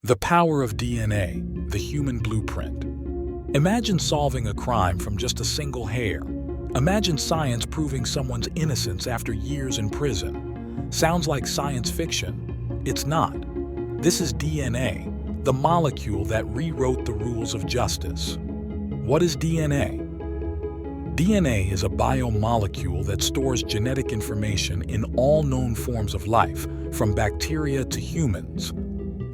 The power of DNA, the human blueprint. Imagine solving a crime from just a single hair. Imagine science proving someone's innocence after years in prison. Sounds like science fiction. It's not. This is DNA, the molecule that rewrote the rules of justice. What is DNA? DNA is a biomolecule that stores genetic information in all known forms of life, from bacteria to humans.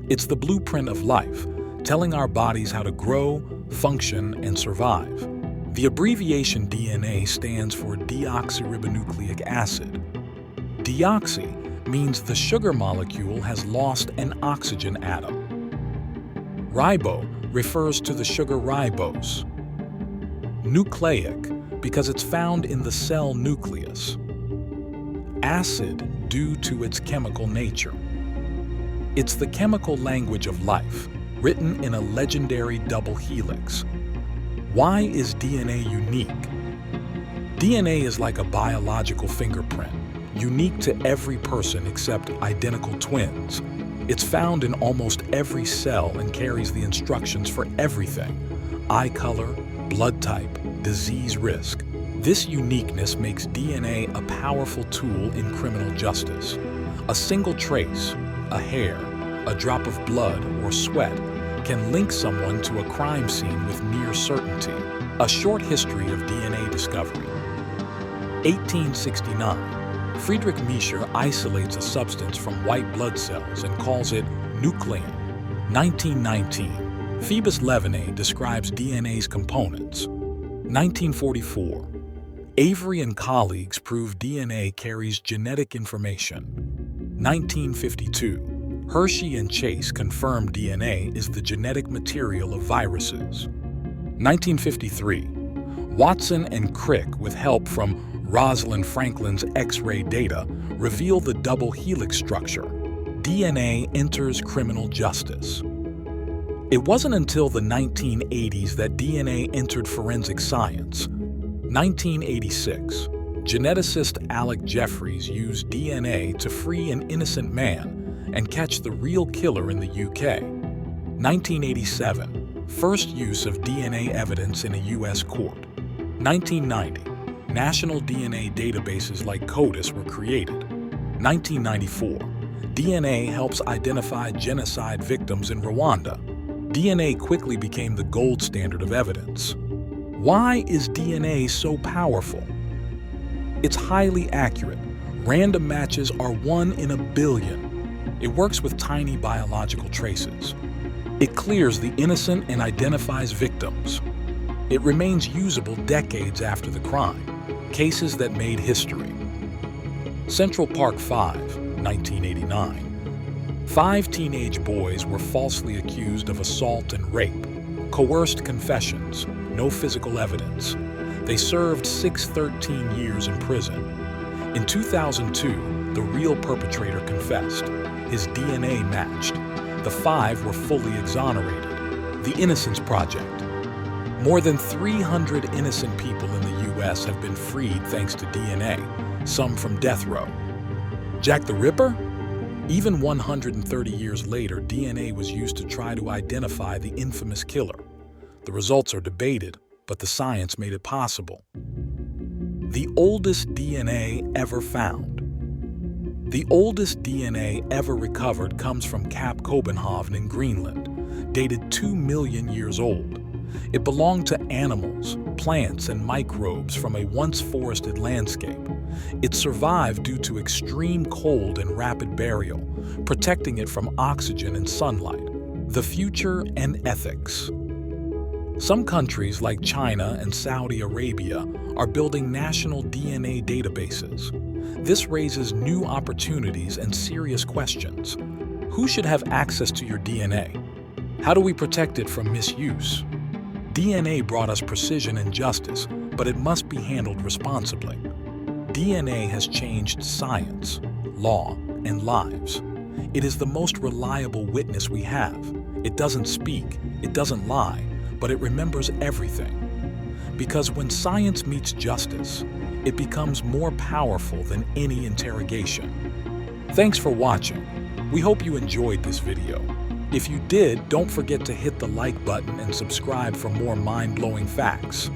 It's the blueprint of life, telling our bodies how to grow, function, and survive. The abbreviation DNA stands for deoxyribonucleic acid. Deoxy means the sugar molecule has lost an oxygen atom. Ribo refers to the sugar ribose. Nucleic because it's found in the cell nucleus. Acid due to its chemical nature. It's the chemical language of life, written in a legendary double helix. Why is DNA unique? DNA is like a biological fingerprint, unique to every person except identical twins. It's found in almost every cell and carries the instructions for everything: eye color, blood type, disease risk. This uniqueness makes DNA a powerful tool in criminal justice. A single trace, a hair, a drop of blood or sweat can link someone to a crime scene with near certainty. A short history of DNA discovery. 1869. Friedrich Miescher isolates a substance from white blood cells and calls it nuclein. 1919. Phoebus Leavenae describes DNA's components. 1944. Avery and colleagues prove DNA carries genetic information. 1952. Hershey and Chase confirm DNA is the genetic material of viruses. 1953. Watson and Crick, with help from Rosalind Franklin's X-ray data, reveal the double helix structure. DNA enters criminal justice. It wasn't until the 1980s that DNA entered forensic science. 1986. Geneticist Alec Jeffreys used DNA to free an innocent man and catch the real killer in the UK. 1987. First use of DNA evidence in a U.S. court. 1990. National DNA databases like CODIS were created. 1994. DNA helps identify genocide victims in Rwanda. DNA quickly became the gold standard of evidence. Why is DNA so powerful? It's highly accurate. Random matches are 1 in a billion. It works with tiny biological traces. It clears the innocent and identifies victims. It remains usable decades after the crime. Cases that made history. Central Park 5, 1989. 5 teenage boys were falsely accused of assault and rape. Coerced confessions, no physical evidence. They served 13 years in prison. In 2002, the real perpetrator confessed. His DNA matched. The 5 were fully exonerated. The Innocence Project. More than 300 innocent people in the U.S. have been freed thanks to DNA, some from death row. Jack the Ripper? Even 130 years later, DNA was used to try to identify the infamous killer. The results are debated, but the science made it possible. The oldest DNA ever found. The oldest DNA ever recovered comes from Cap Copenhagen in Greenland, dated 2 million years old. It belonged to animals, plants, and microbes from a once forested landscape. It survived due to extreme cold and rapid burial, protecting it from oxygen and sunlight. The future and ethics. Some countries like China and Saudi Arabia are building national DNA databases. This raises new opportunities and serious questions. Who should have access to your DNA? How do we protect it from misuse? DNA brought us precision and justice, but it must be handled responsibly. DNA has changed science, law, and lives. It is the most reliable witness we have. It doesn't speak, it doesn't lie, but it remembers everything. Because when science meets justice, it becomes more powerful than any interrogation. Thanks for watching. We hope you enjoyed this video. If you did, don't forget to hit the like button and subscribe for more mind-blowing facts.